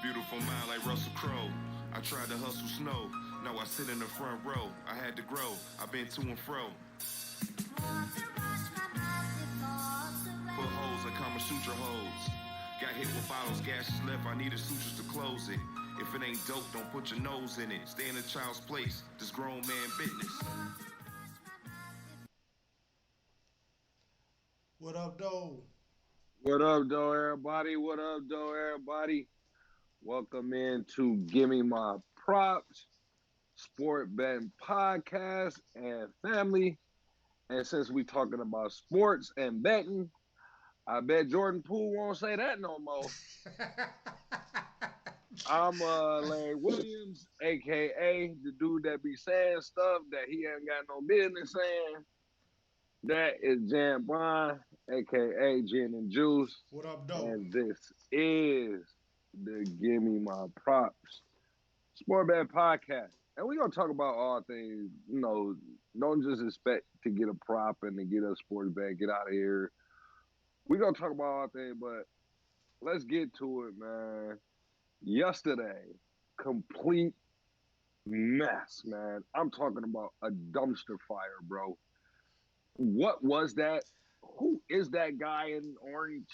beautiful mind like Russell Crowe. I tried to hustle snow. Now I sit in the front row. I had to grow. I've been to and fro. Put holes like Kama Sutra holes. Got hit with bottles, gashes left. I needed sutures to close it. If it ain't dope, don't put your nose in it. Stay in a child's place. This grown man business. What up, though? What up, though, everybody? What up, though, everybody? Welcome in to Gimme My Props, Sport Betting Podcast and Family. And since we talking about sports and betting, I bet Jordan Poole won't say that no more. I'm Larry Williams, a.k.a. the dude that be saying stuff that he ain't got no business saying. That is Jan Bryan, a.k.a. Gin and Juice. What up, though? And this is the Gimme My Props Sport Bet Podcast. And we're going to talk about all things, don't just expect to get a prop and to get a sports bet, get out of here. We're going to talk about all things, but let's get to it, man. Yesterday, complete mess, man. I'm talking about a dumpster fire, bro. What was that? Who is that guy in orange?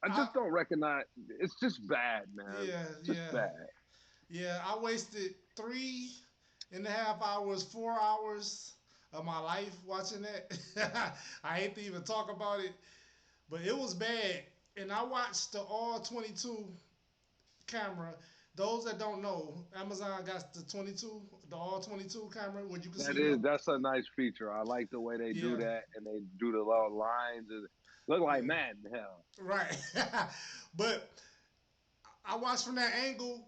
I just don't recognize. It's just bad, man. Yeah, Just bad. Yeah, I wasted 3.5 hours, 4 hours of my life watching that. I hate to even talk about it, but it was bad. And I watched the all 22 camera. Those that don't know, Amazon got the all 22 camera where you can see the. That's a nice feature. I like the way they do Yeah, that, and they do the little lines. And look like yeah, Madden, hell. right. But I watched from that angle.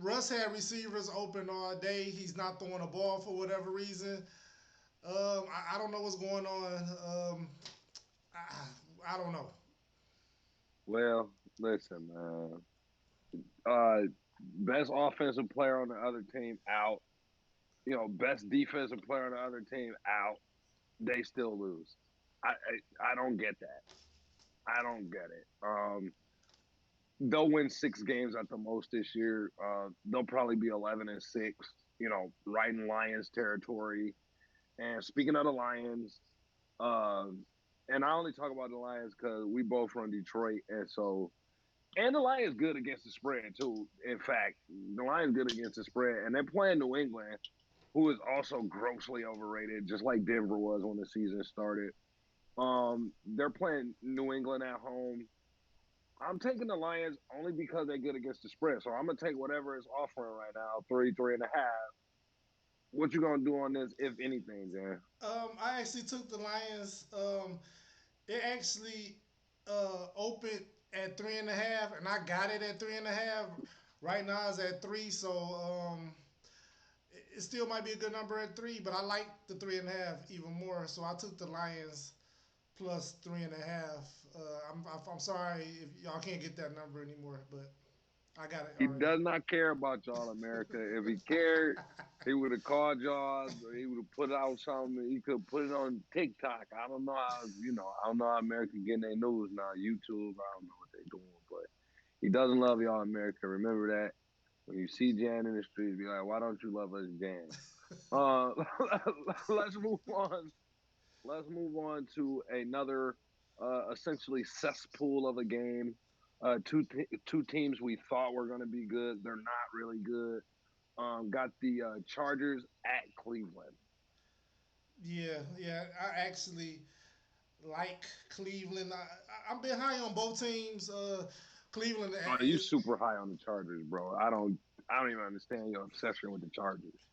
Russ had receivers open all day. He's not throwing a ball for whatever reason. I don't know what's going on. I don't know. Well, listen, man. Best offensive player on the other team out. Best defensive player on the other team out. They still lose. I don't get that. I don't get it. They'll win 6 games at the most this year. They'll probably be 11-6. Right in Lions territory. And speaking of the Lions, and I only talk about the Lions because we both from Detroit, and the Lions good against the spread too. In fact, the Lions good against the spread, and they're playing New England, who is also grossly overrated, just like Denver was when the season started. They're playing New England at home. I'm taking the Lions only because they're good against the spread. So I'm gonna take whatever is offering right now, 3.5. What you gonna do on this, if anything, Dan? I actually took the Lions. It actually opened at 3.5, and I got it at 3.5. Right now it's at 3, so it still might be a good number at 3, but I like the 3.5 even more. So I took the Lions plus 3.5. I'm sorry if y'all can't get that number anymore, but I got it He already. does not care about y'all, America. If he cared, he would have called y'all. Or he would have put out something. He could put it on TikTok. I don't know how. I don't know how America getting their news now. YouTube. I don't know what they're doing, but he doesn't love y'all, America. Remember that. When you see Jan in the streets, be like, "Why don't you love us, Jan?" Uh, let's move on. Let's move on to another essentially cesspool of a game. Two teams we thought were going to be good. They're not really good. Got the Chargers at Cleveland. Yeah. I actually like Cleveland. I've been high on both teams. Cleveland Oh, you super high on the Chargers, bro. I don't even understand your obsession with the Chargers.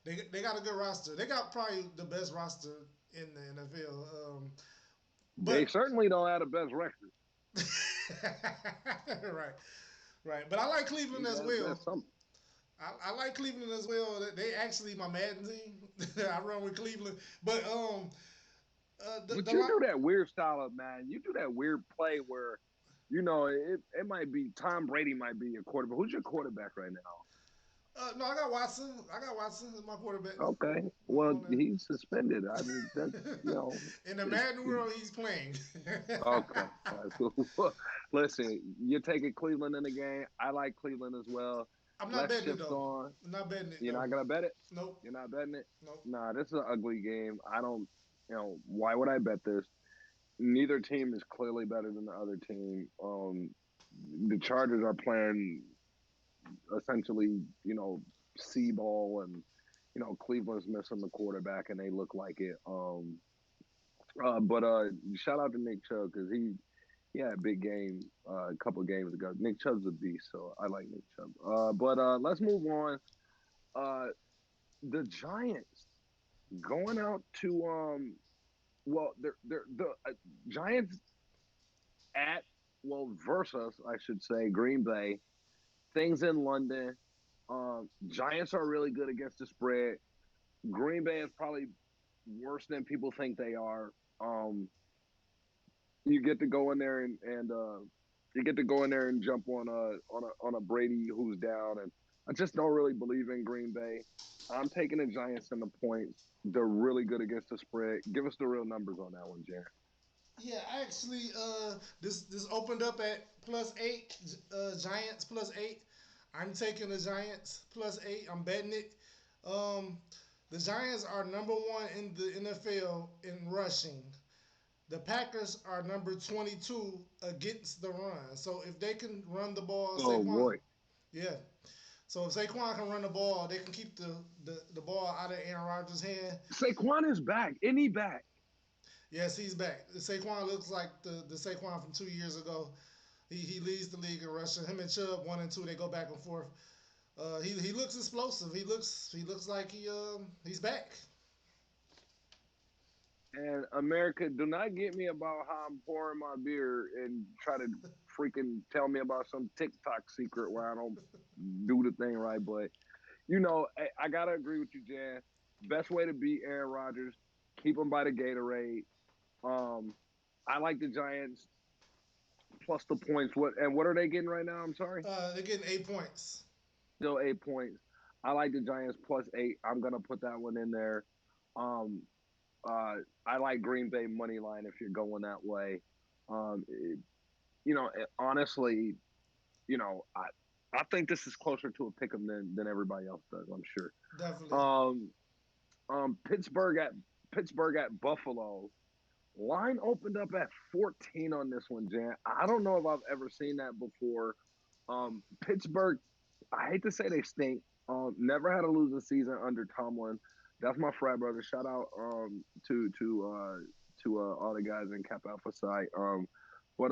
they got a good roster. They got probably the best roster in the NFL. They But certainly don't have the best record. right, right. But I like Cleveland as That's well. something. I like Cleveland as well. They actually my Madden team. I run with Cleveland, but But the you line. do that weird style of, man. You do that weird play where, it might be Tom Brady might be your quarterback. Who's your quarterback right now? No, I got Watson. I got Watson as my quarterback. Okay. I'm Well, on he's suspended. I mean, that's that. In the it's, Madden world, he's playing. Okay. Listen, you're taking Cleveland in the game. I like Cleveland as well. I'm not Let's betting it shift though. on. I'm not betting it You're though. not gonna bet it. Nope. You're not betting it. Nope. Nah, this is an ugly game. I don't. Why would I bet this? Neither team is clearly better than the other team. The Chargers are playing essentially, C ball, and Cleveland's missing the quarterback, and they look like it. But shout out to Nick Chubb because he had a big game a couple of games ago. Nick Chubb's a beast, so I like Nick Chubb. But let's move on. Uh, the Giants going out to well, they're the Giants at versus I should say Green Bay. Things in London. Giants are really good against the spread. Green Bay is probably worse than people think they are. Um, you get to go in there and you get to go in there and jump on a Brady who's down, and I just don't really believe in Green Bay. I'm taking the Giants in the points. They're really good against the spread. Give us the real numbers on that one, Jan. Yeah, actually, this opened up at +8. Giants +8. I'm taking the Giants +8. I'm betting it. Um, the Giants are number one in the NFL in rushing. The Packers are number 22 against the run. So if they can run the ball, Oh Saquon, boy, yeah. So if Saquon can run the ball, they can keep the ball out of Aaron Rodgers' hand. Saquon is back. Isn't he back? Yes, he's back. Saquon looks like the Saquon from 2 years ago. He leads the league in rushing. Him and Chubb 1 and 2, they go back and forth. He looks explosive. He looks like he's back. And America, do not get me about how I'm pouring my beer and try to freaking tell me about some TikTok secret where I don't do the thing right. But I gotta agree with you, Jan. Best way to beat Aaron Rodgers, keep him by the Gatorade. Um, I like the Giants plus the points. What are they getting right now? I'm sorry, They're getting 8 points. still 8 points. I like the Giants plus 8. I'm gonna put that one in there. Um, uh, I like Green Bay money line if you're going that way. It, honestly, I think this is closer to a pick 'em than everybody else does. I'm sure. Definitely. Um, Pittsburgh at Buffalo. Line opened up at 14 on this one, Jan. I don't know if I've ever seen that before. Pittsburgh, I hate to say they stink. Never had a losing season under Tomlin. That's my frat brother. Shout out to all the guys in Cap Alpha Psi. But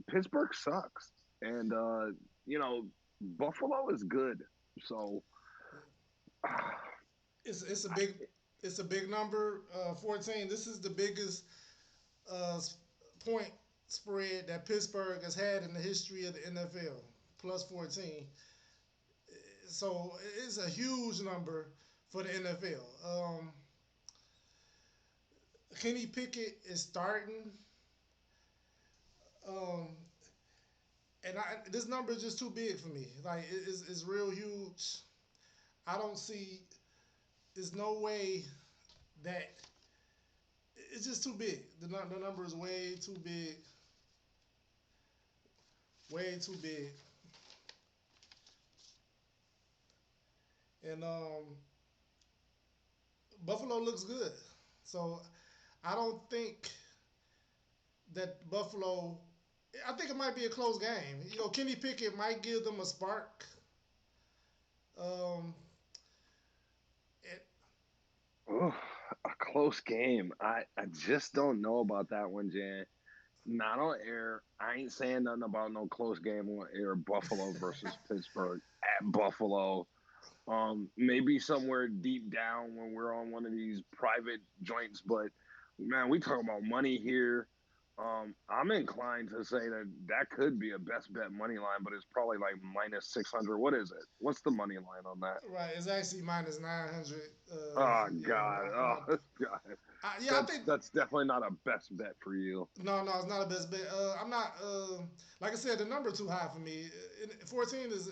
Pittsburgh sucks, and Buffalo is good. So It's a big number. 14. This is the biggest uh, point spread that Pittsburgh has had in the history of the NFL. +14. So it's a huge number for the NFL. Kenny Pickett is starting, um, and this number is just too big for me. Like it's real huge. I don't see. There's no way that it's just too big. The number is way too big. Way too big. And Buffalo looks good. So I don't think that Buffalo. I think it might be a close game. Kenny Pickett might give them a spark. Um, it, ugh, a close game. I just don't know about that one, Jan. Not on air. I ain't saying nothing about no close game on air. Buffalo versus Pittsburgh at Buffalo. Maybe somewhere deep down when we're on one of these private joints, but man, we talk about money here. I'm inclined to say that that could be a best bet money line, but it's probably like -600. What is it? What's the money line on that? right, it's actually -900. Oh Yeah, God! my Oh God! yeah, I That's think that's definitely not a best bet for you. no, it's not a best bet. I'm not. Like I said, the number too high for me. 14 is.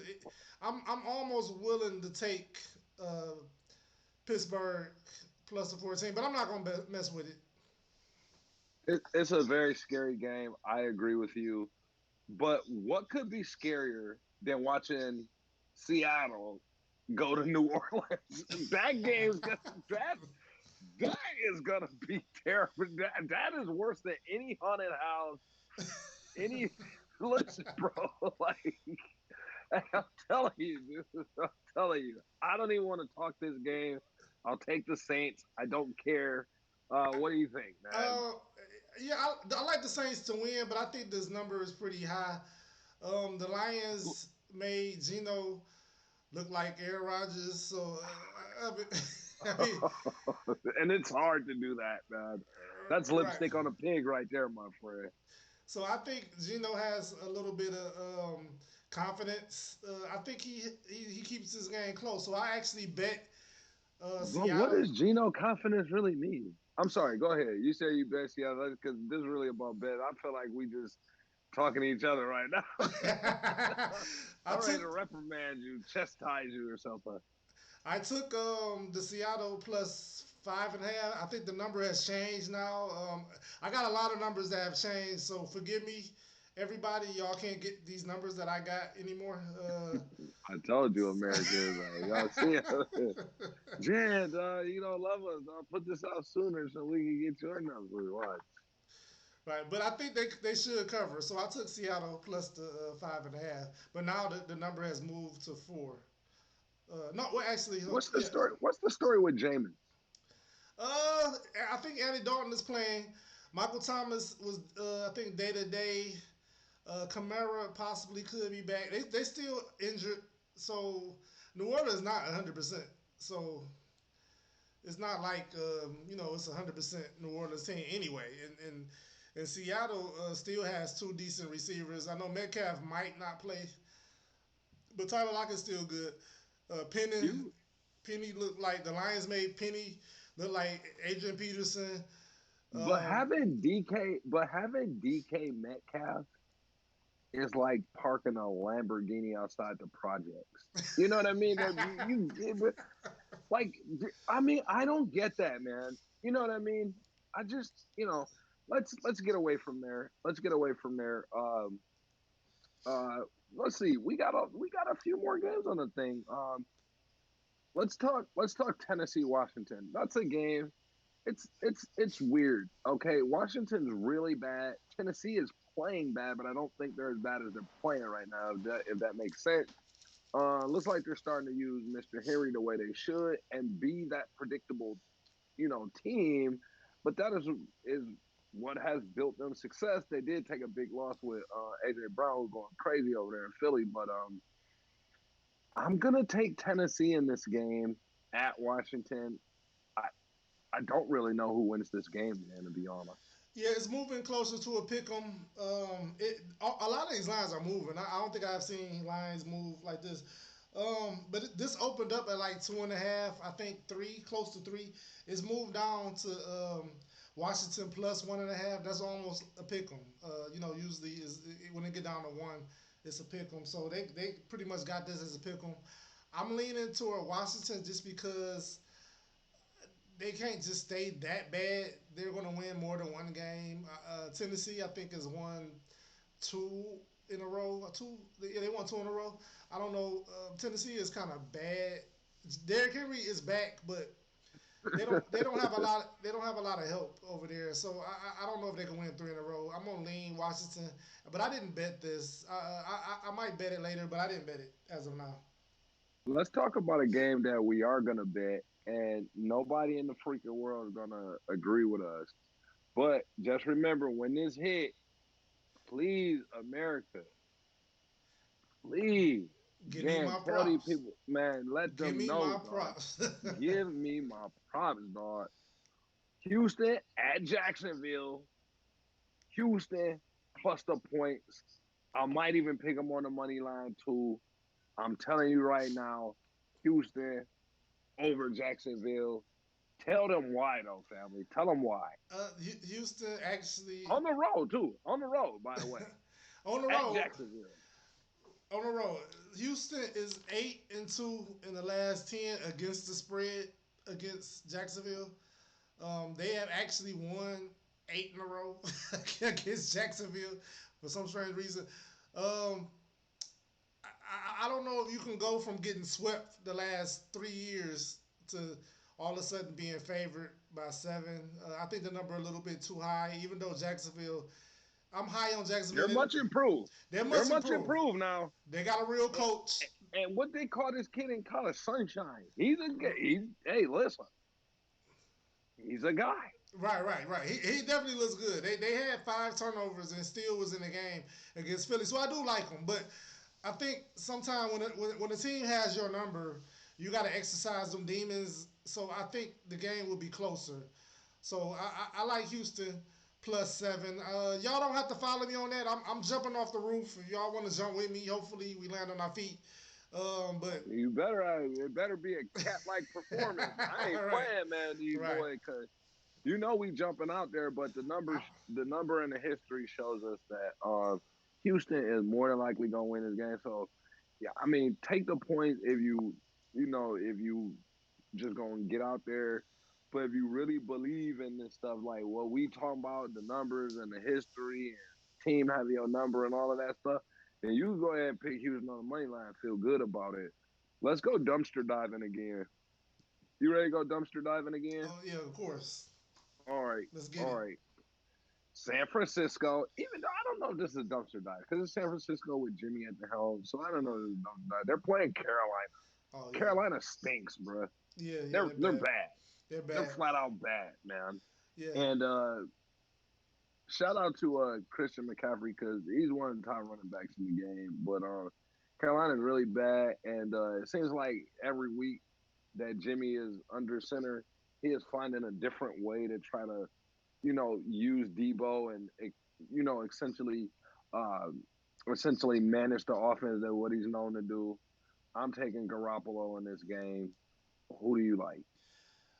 I'm almost willing to take Pittsburgh plus the 14, but I'm not gonna mess with it. It's a very scary game. I agree with you. But what could be scarier than watching Seattle go to New Orleans? That game's gonna that that is gonna be terrible. That is worse than any haunted house. Any listen, bro. Like I'm telling you, dude. I'm telling you. I don't even want to talk this game. I'll take the Saints. I don't care. What do you think, man? Uh, yeah, I like the Saints to win, but I think this number is pretty high. The Lions made Geno look like Aaron Rodgers, so I mean, And it's hard to do that, man. That's right. lipstick on a pig right there, my friend. So I think Geno has a little bit of confidence. I think he keeps his game close. So I actually bet But what Seattle. does Geno confidence really mean? I'm sorry, go ahead. You say you bet Seattle because this is really about bet. I feel like we just talking to each other right now. I I'm ready to took reprimand you, chastise you, or something. I took the Seattle plus 5.5. I think the number has changed now. I got a lot of numbers that have changed, so forgive me, everybody. Y'all can't get these numbers that I got anymore. I told you, America is y'all see it. Jan, love us. I'll put this out sooner so we can get your numbers. Watch. Right, but I think they should cover. So I took Seattle plus the 5.5. But now the number has moved to 4. No, well actually, What's the yeah. story? What's the story with Jamin? Uh, I think Andy Dalton is playing. Michael Thomas was I think day to day. Kamara possibly could be back. They still injured, so New Orleans is not 100%. So it's not like it's 100% New Orleans team anyway. And Seattle still has two decent receivers. I know Metcalf might not play, but Tyler Lockett is still good. Penny You, Penny looked like the Lions made Penny look like Adrian Peterson. but Um, having DK Metcalf is like parking a Lamborghini outside the projects. You know what I mean? Like, I mean, I don't get that, man. You know what I mean? I just, let's get away from there. Let's get away from there. Uh, let's see. We got a few more games on the thing. Let's talk Tennessee Washington. That's a game. It's weird. Okay, Washington's really bad. Tennessee is playing bad, but I don't think they're as bad as they're playing right now. If that makes sense. Looks like they're starting to use Mr. Henry the way they should and be that predictable, team. But that is what has built them success. They did take a big loss with AJ Brown, who's going crazy over there in Philly. But I'm gonna take Tennessee in this game at Washington. I I don't really know who wins this game, man. To be honest. Yeah, it's moving closer to a pick 'em. A lot of these lines are moving. I don't think I've seen lines move like this. But this opened up at like 2.5. I think 3, close to 3. It's moved down to Washington plus 1.5. That's almost a pick 'em. Usually is when they get down to 1, it's a pick 'em. So they pretty much got this as a pick 'em. I'm leaning toward Washington just because they can't just stay that bad. They're going to win more than one game. Tennessee, I think, has won two in a row. Two, yeah, they won two in a row. I don't know. Tennessee is kind of bad. Derrick Henry is back, but they don't have a lot. They don't have a lot of help over there. So I don't know if they can win 3 in a row. I'm gonna lean Washington, but I didn't bet this. I might bet it later, but I didn't bet it as of now. Let's talk about a game that we are gonna bet, and nobody in the freaking world is gonna agree with us. But just remember, when this hit, please, America, please, Give me Jan, my tell these props. people, man, let Give them me know, my dog. props. Give me my props, dog. Houston at Jacksonville. Houston plus the points. I might even pick them on the money line too. I'm telling you right now, Houston over Jacksonville. Tell them why, though, family. Tell them why. Houston actually On the road, too. On the road, by the way. on the At road. Jacksonville. On the road. Houston is 8-2 in the last 10 against the spread against Jacksonville. They have actually won 8 in a row against Jacksonville for some strange reason. Um, I don't know if you can go from getting swept the last 3 years to all of a sudden being favored by 7. I think the number a little bit too high, even though Jacksonville, I'm high on They're Jacksonville. much improved. They're They're much much improved. improved now. They got a real And, coach. and what they call this kid in college, Sunshine. Hey, listen, he's a guy. Right. He definitely looks good. They had 5 turnovers and still was in the game against Philly. So I do like him. But I think sometimes when a team has your number, you got to exercise them demons. So I think the game will be closer. So I like Houston +7. Y'all don't have to follow me on that. I'm jumping off the roof. If y'all want to jump with me, hopefully we land on our feet. But It better be a cat like performance. I ain't right, playing, man, these right. boys, because we jumping out there, but the number in the history shows us that Houston is more than likely gonna win this game. So yeah, I mean, take the points if you just gonna get out there. But if you really believe in this stuff, like what we talking about, the numbers and the history and team having your number and all of that stuff, then you go ahead and pick Houston on the money line. Feel good about it. Let's go dumpster diving again. You ready to go dumpster diving again? Oh yeah, of course. All right, Let's get all it. right. San Francisco, even though I don't know if this is a dumpster dive because it's San Francisco with Jimmy at the helm, so I don't know if this is a dumpster dive. They're playing Carolina. Oh yeah, Carolina stinks, bro. yeah. They're They're they're bad. bad. They're They're bad. flat out bad, man. Yeah. And shout out to Christian McCaffrey because he's one of the top running backs in the game. But Carolina's really bad, and it seems like every week that Jimmy is under center, he is finding a different way to try to use Debo and essentially uh, essentially manage the offense and what he's known to do. I'm taking Garoppolo in this game. Who do you like?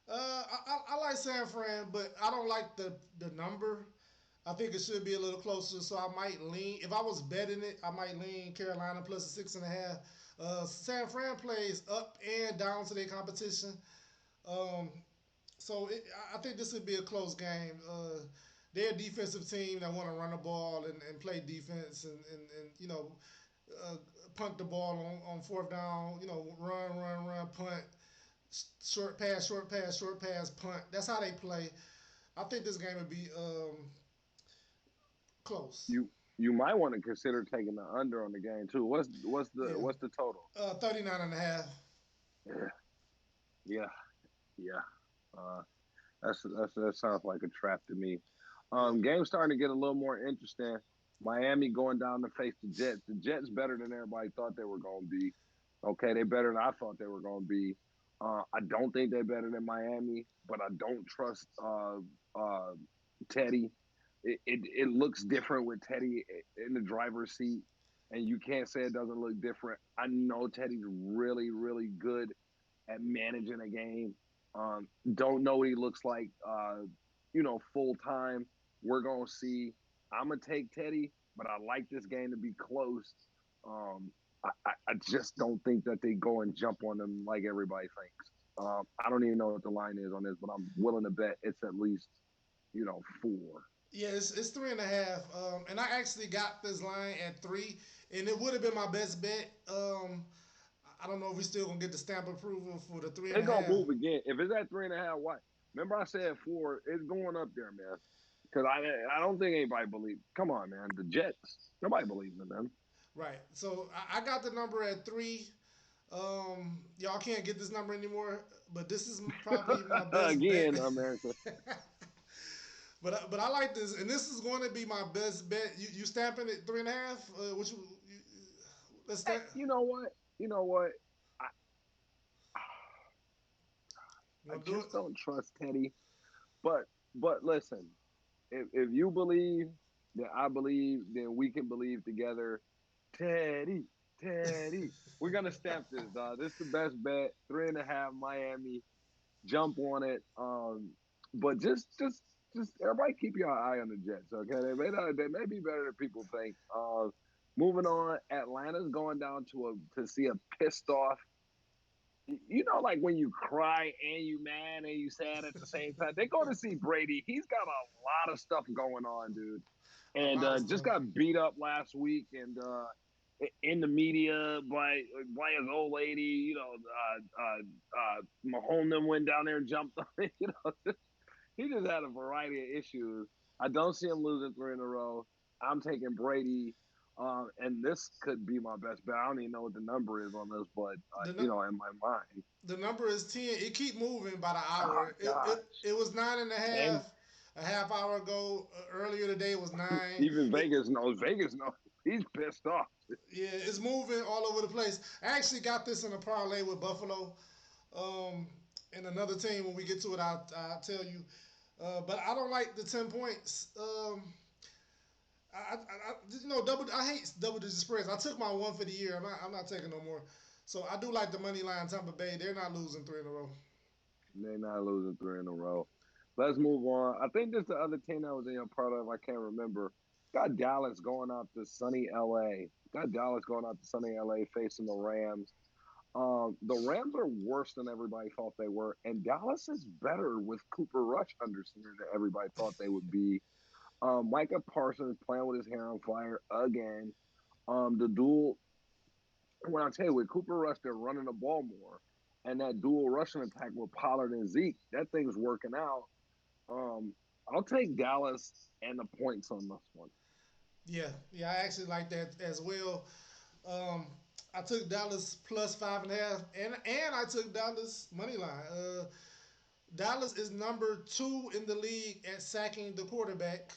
I like San Fran, but I don't like the number. I think it should be a little closer, so I might lean. If I was betting it, I might lean Carolina +6.5. San Fran plays up and down to their competition, um, so I think this would be a close game. They're a defensive team that want to run the ball and play defense and uh, punt the ball on fourth down. Run, punt, short pass, punt. That's how they play. I think this game would be close. You might want to consider taking the under on the game too. Yeah, What's the total? 39 and a half. Yeah, yeah, yeah. Uh, that sounds like a trap to me. Yeah. Game's starting to get a little more interesting. Miami going down to face the Jets. The Jets better than everybody thought they were going to be. Okay, they better than I thought they were going to be. I don't think they're better than Miami, but I don't trust uh, Teddy. It looks different with Teddy in the driver's seat, and you can't say it doesn't look different. I know Teddy's really, really good at managing a game. Don't know what he looks like, full time. We're gonna see. I'm gonna take Teddy, but I like this game to be close. Um, I just don't think that they go and jump on them like everybody thinks. I don't even know what the line is on this, but I'm willing to bet it's at least 4. Yeah, it's 3.5. And I actually got this line at 3, and it would have been my best bet. I don't know if we still gonna get the stamp approval for the three and It's a gonna half. move again. If it's at 3.5, what? Remember I said 4. It's going up there, man. Because I don't think anybody believes. Come on, man. The Jets. Nobody believes in them. Right. So I got the number at 3. Y'all can't get this number anymore, but this is probably my best bet. Again, America. But I like this, and this is going to be my best bet. You stamping it 3.5? Let's Hey, stamp. you know what? You know what? I, You I want to do it? just don't trust Teddy. But listen, if you believe, then I believe, then we can believe together. Teddy, Teddy. We're gonna stamp this, dog. This is the best bet. 3.5 Miami. Jump on it. But just everybody keep your eye on the Jets, okay? They may be better than people think. Moving on, Atlanta's going down to see a pissed off like when you cry and you mad and you sad at the same time. They go to see Brady. He's got a lot of stuff going on, dude, A and lot of just stuff. got beat up last week and in the media by his old lady. Mahomes went down there and jumped on it. He just had a variety of issues. I don't see him losing three in a row. I'm taking Brady, and this could be my best bet. I don't even know what the number is on this, but The nu- in my mind, the number is 10. It keep moving by the oh hour. It, gosh, it, it was nine and a and half a half hour ago. Earlier today it was nine. even It, Vegas knows. Vegas knows. He's pissed off. yeah, it's moving all over the place. I actually got this in a parlay with Buffalo. Um, and another team, when we get to it, I'll tell you. But I don't like the 10 points. Double. I hate double digit spreads. I took my one for the year. I'm not taking no more. So I do like the money line Tampa Bay. They're not losing three in a row. They're not losing three in a row. Let's move on. I think this the other team that was in your part of. I can't remember. Got Dallas going out to sunny LA. Got Dallas going out to sunny LA facing the Rams. The Rams are worse than everybody thought they were, and Dallas is better with Cooper Rush under center than everybody thought they would be. Micah Parsons playing with his hair on fire again. The dual, when I tell you, with Cooper Rush, they're running the ball more, and that dual rushing attack with Pollard and Zeke, that thing's working out. Um, I'll take Dallas and the points on this one. Yeah, I actually like that as well. Um, I took Dallas plus 5.5, and I took Dallas money line. Dallas is number two in the league at sacking the quarterback.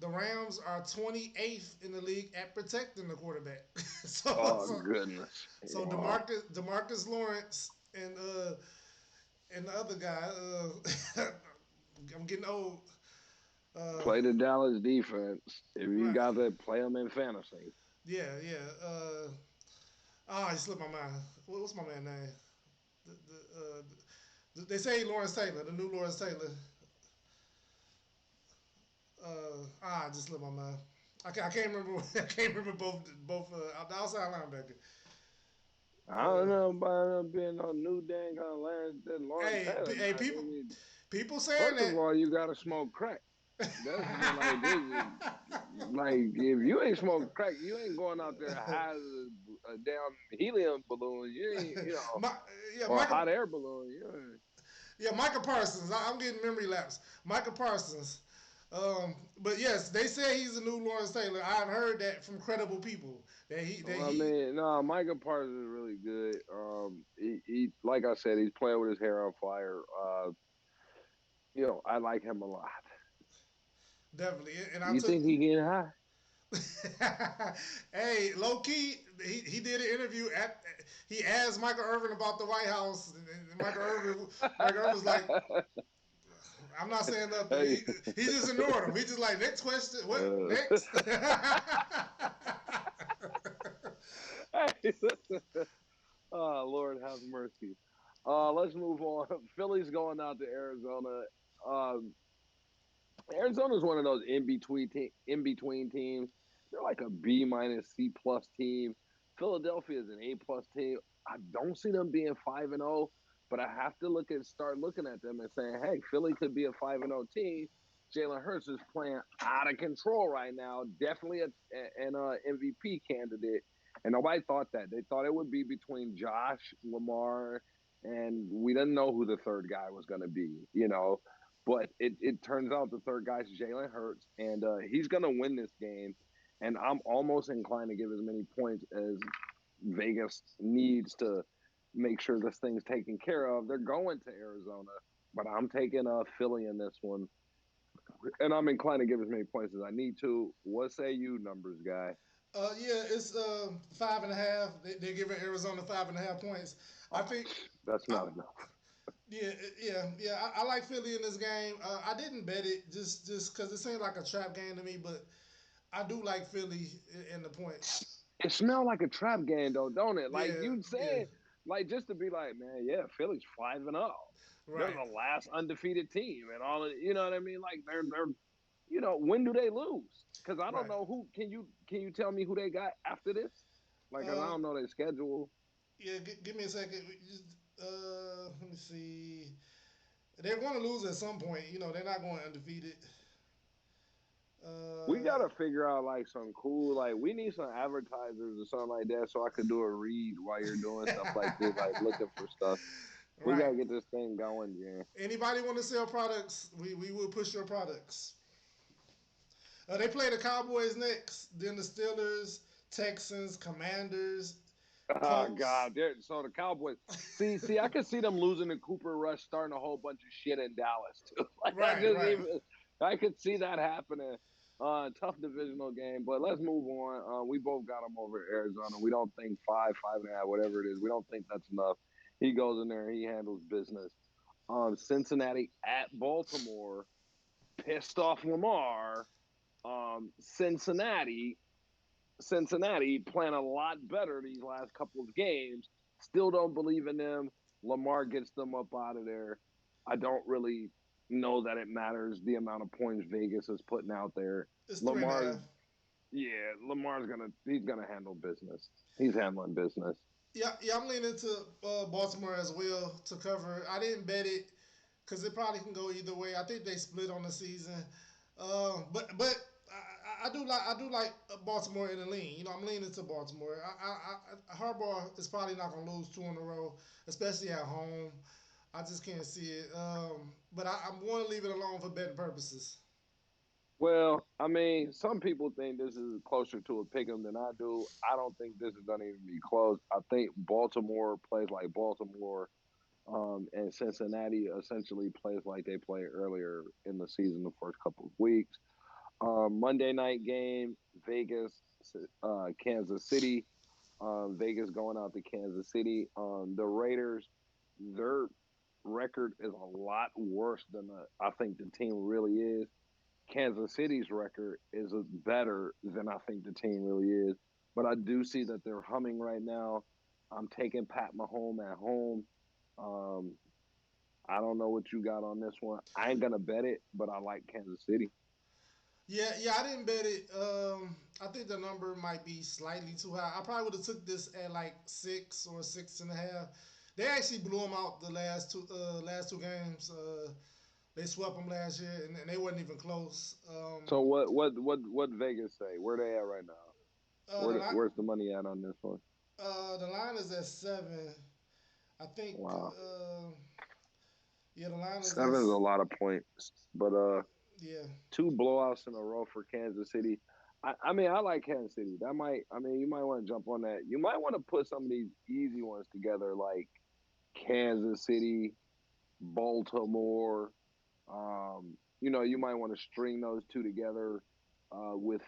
The Rams are 28th in the league at protecting the quarterback. so, Oh so goodness! so Wow. Demarcus Lawrence and the other guy. I'm getting old. Uh, Play the Dallas defense. If you right. got to play them in fantasy. Yeah. He slipped my mind. What's my man name? They say Lawrence Taylor, the new Lawrence Taylor. I just slipped my mind. I can't remember. I can't remember both the outside linebacker. I don't Uh, know about him being no new dang on Lawrence Taylor. hey, Now, I mean, people saying first of that. all, you got to smoke crack. That's like this. Like if you ain't smoking crack, you ain't going out there high as a damn helium balloon. You ain't, My, yeah, or a Michael. hot air balloon. You ain't. Yeah, Micah Parsons. I'm getting memory lapse. Micah Parsons. But yes, they say he's the new Lawrence Taylor. I've heard that from credible people that Well, I he mean, no, Micah Parsons is really good. He, like I said, he's playing with his hair on fire. I like him a lot. definitely. And I You took. think he getting high? Hey, low key, he did an interview at. He asked Michael Irvin about the White House, and Michael Irvin was like, "I'm not saying nothing." Hey, He just ignored him. He just like, next question. What uh, next? hey, oh Lord have mercy. Let's move on. Philly's going out to Arizona. Um, Arizona's one of those in between teams. They're like a B minus C plus team. Philadelphia is an A plus team. I don't see them being 5-0, but I have to start looking at them and saying, hey, Philly could be a 5-0 team. Jalen Hurts is playing out of control right now. Definitely an MVP candidate, and nobody thought that. They thought it would be between Josh, Lamar, and we didn't know who the third guy was going to be. But it turns out the third guy's Jalen Hurts, and he's going to win this game. And I'm almost inclined to give as many points as Vegas needs to make sure this thing's taken care of. They're going to Arizona, but I'm taking Philly in this one. And I'm inclined to give as many points as I need to. What say you, numbers guy? Yeah, it's 5.5. They're giving Arizona 5.5 points. I Oh, think. that's I, not enough. yeah. I like Philly in this game. I didn't bet it just because it seemed like a trap game to me, but I do like Philly in the points. It smelled like a trap game, though, don't it? Like Yeah, you yeah, said, like just to be like, man, yeah, Philly's 5-0. They're right. the last undefeated team, and all of you know what I mean. Like they're when do they lose? Because I don't Right. know who. Can you tell me who they got after this? Like, 'cause I Uh, don't know their schedule. yeah, give me a second. Let me see. They're going to lose at some point. You know, they're not going undefeated. We Uh, gotta figure out like some cool, like we need some advertisers or something like that, so I could do a read while you're doing stuff like this, like looking for stuff. We right. gotta get this thing going, Jan. Anybody want to sell products? We will push your products. They play the Cowboys next, then the Steelers, Texans, Commanders, Oh Colts. God, so the Cowboys. See, I could see them losing to Cooper Rush, starting a whole bunch of shit in Dallas too. Like I Right, just right. even, I could see that happening. Tough divisional game, but let's move on. We both got him over Arizona. We don't think five and a half, whatever it is. We don't think that's enough. He goes in there and he handles business. Cincinnati at Baltimore, pissed off Lamar. Cincinnati playing a lot better these last couple of games. Still don't believe in them. Lamar gets them up out of there. I don't really know that it matters the amount of points Vegas is putting out there. It's three and a Lamar's half. yeah, Lamar's gonna handle business. He's handling business. Yeah, yeah. I'm leaning to Baltimore as well to cover. I didn't bet it because it probably can go either way. I think they split on the season, but I do like Baltimore in the lean. You know, I'm leaning to Baltimore. Harbaugh is probably not gonna lose two in a row, especially at home. I just can't see it. But I'm going to leave it alone for betting purposes. Well, I mean, some people think this is closer to a pick 'em than I do. I don't think this is gonna even be close. I think Baltimore plays like Baltimore. And Cincinnati essentially plays like they played earlier in the season, the first couple of weeks. Monday night game, Vegas, Kansas City. Vegas going out to Kansas City. The Raiders, their record is a lot worse than I think the team really is. Kansas City's record is better than I think the team really is. But I do see that they're humming right now. I'm taking Pat Mahomes at home. Um, I don't know what you got on this one. I ain't gonna bet it, but I like Kansas City. Yeah, yeah, I didn't bet it. I think the number might be slightly too high. I probably would have took this at like 6 or 6.5. They actually blew them out the last two games. They swept them last year, and they wasn't even close. So what Vegas say? Where they at right now? The line, Where's the money at on this one? the line is at 7. I think. Wow, Yeah, the line is at. 7 is a lot of points, but Yeah, two blowouts in a row for Kansas City. I mean, I like Kansas City. That might, I mean, you might want to jump on that. You might want to put some of these easy ones together, like Kansas City, Baltimore. You might want to string those two together with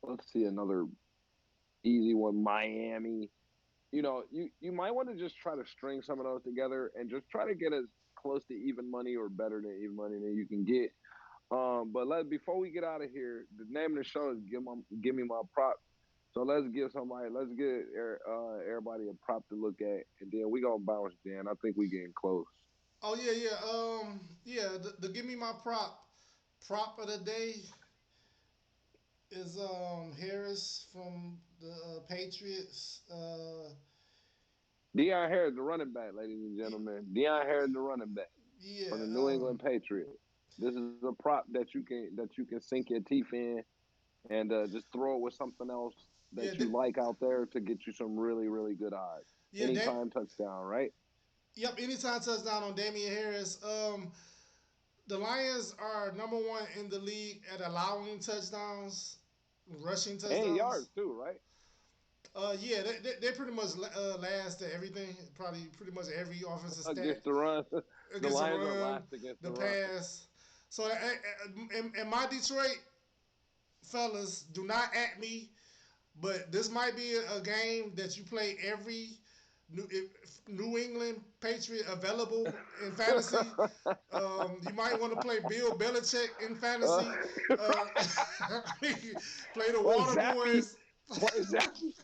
let's see another easy one, Miami. You might want to just try to string some of those together and just try to get as close to even money or better than even money than you can get. But before we get out of here, the name of the show is give me my prop. So let's get everybody a prop to look at, and then we gonna bounce. Dan, I think we getting close. Oh yeah, yeah. Yeah. The give me my prop of the day is Harris from the Patriots. Deion Harris, the running back, ladies and Y- gentlemen. Deion Harris, the running back from yeah. the New England Patriots. This is a prop that you can sink your teeth in and just throw it with something else Yeah. that you like out there to get you some really really good odds. Yeah. Anytime touchdown, right? Yep. Anytime touchdown on Damian Harris. The Lions are number one in the league at allowing touchdowns, rushing And touchdowns. yards too, right? Yeah, they pretty much last at everything. Probably pretty much every offensive stat Against the run, the against the Lions are run, last against the the run. pass. So in my Detroit fellas, do not at me. But this might be a game that you play every New England Patriot available in fantasy. You might want to play Bill Belichick in uh, fantasy. Uh, play the or Water Zappy, Boys. play Zappy.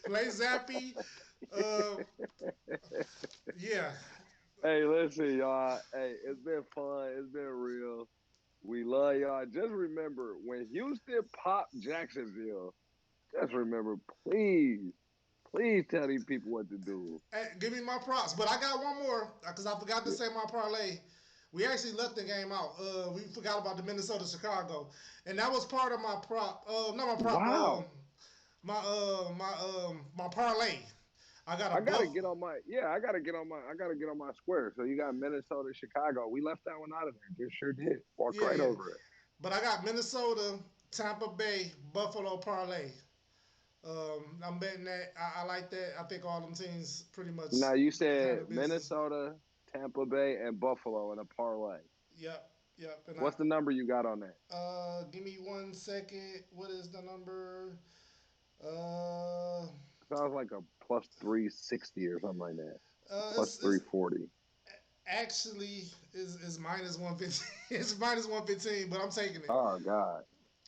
Play Zappy. Uh, yeah. Hey, listen, y'all. Hey, it's been fun. It's been real. We love y'all. Just remember when Houston popped Jacksonville. Just remember, please, Please tell these people what to do. Hey, give me my props. But I got one more because I forgot to say my parlay. We actually left the game out. We forgot about the Minnesota Chicago, and that was part of my prop. Not my prop. Wow. My parlay. I got a I gotta buff. get on my I gotta get on my square. So you got Minnesota, Chicago. We left that one out of there. Just sure did. Walked Yeah, right yeah. over it. But I got Minnesota, Tampa Bay, Buffalo parlay. I'm betting that. I like that. I think all them teams pretty much Now you handle said business. Minnesota, Tampa Bay, and Buffalo in a parlay. Yep, yep. And What's the number you got on that? give me 1 second. What is the number? Uh, Sounds like a plus 360 or something like that. Plus it's 340. actually is minus 115. It's minus 115, but I'm taking it. Oh God.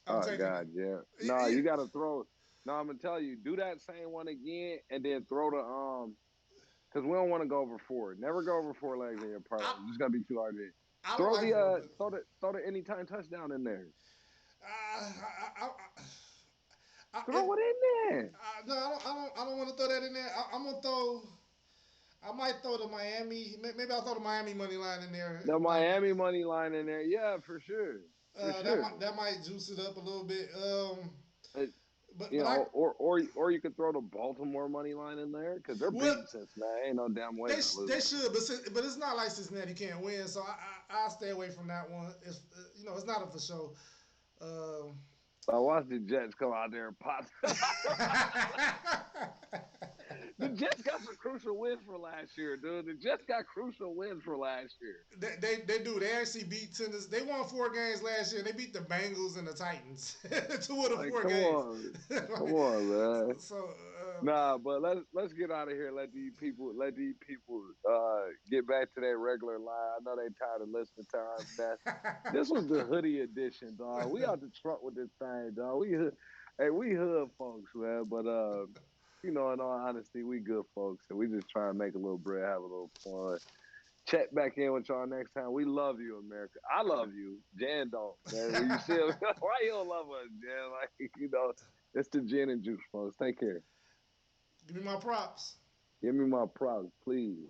I'm Oh taking it. God, yeah. No, Yeah, you gotta throw. No, I'm gonna tell you, do that same one again, and then throw the because we don't want to go over four. Never go over four legs in your parlay. I, It's just gonna be too hard to hit. I don't Throw like the four, but throw the anytime touchdown in there. I, I, Throw it in there. no, I don't want to throw that in there. I'm gonna throw. I might throw the Miami. Maybe I'll throw the Miami money line in there. The Like Miami money line in there. Yeah, for sure. For sure. that might juice it up a little bit. Uh, But you but I know, or you could throw the Baltimore money line in there because they're well beating Cincinnati. Ain't no damn way they're they losing. should, but it's not like Cincinnati can't win. So I'll stay away from that one. If it's not a for sure. Um, I watched the Jets come out there and pop. The Jets got some crucial wins for last year, dude. The Jets got crucial wins for last year. they do. They actually beat Tennessee. They won 4 games last year. They beat the Bengals and the Titans. 2 of the Like, 4 games. come on, man. so Nah, but let's get out of here. Let these people get back to their regular life. I know they tired of listening to our mess. This was the hoodie edition, dog. We out the truck with this thing, dog. We hood folks, man. But in all honesty, we good folks, and we just try to make a little bread, have a little fun. Check back in with y'all next time. We love you, America. I love you. Jan don't, man. When you see why you don't love us, Jan? Like, it's the gin and juice, folks. Take care. give me my props. Give me my props, please.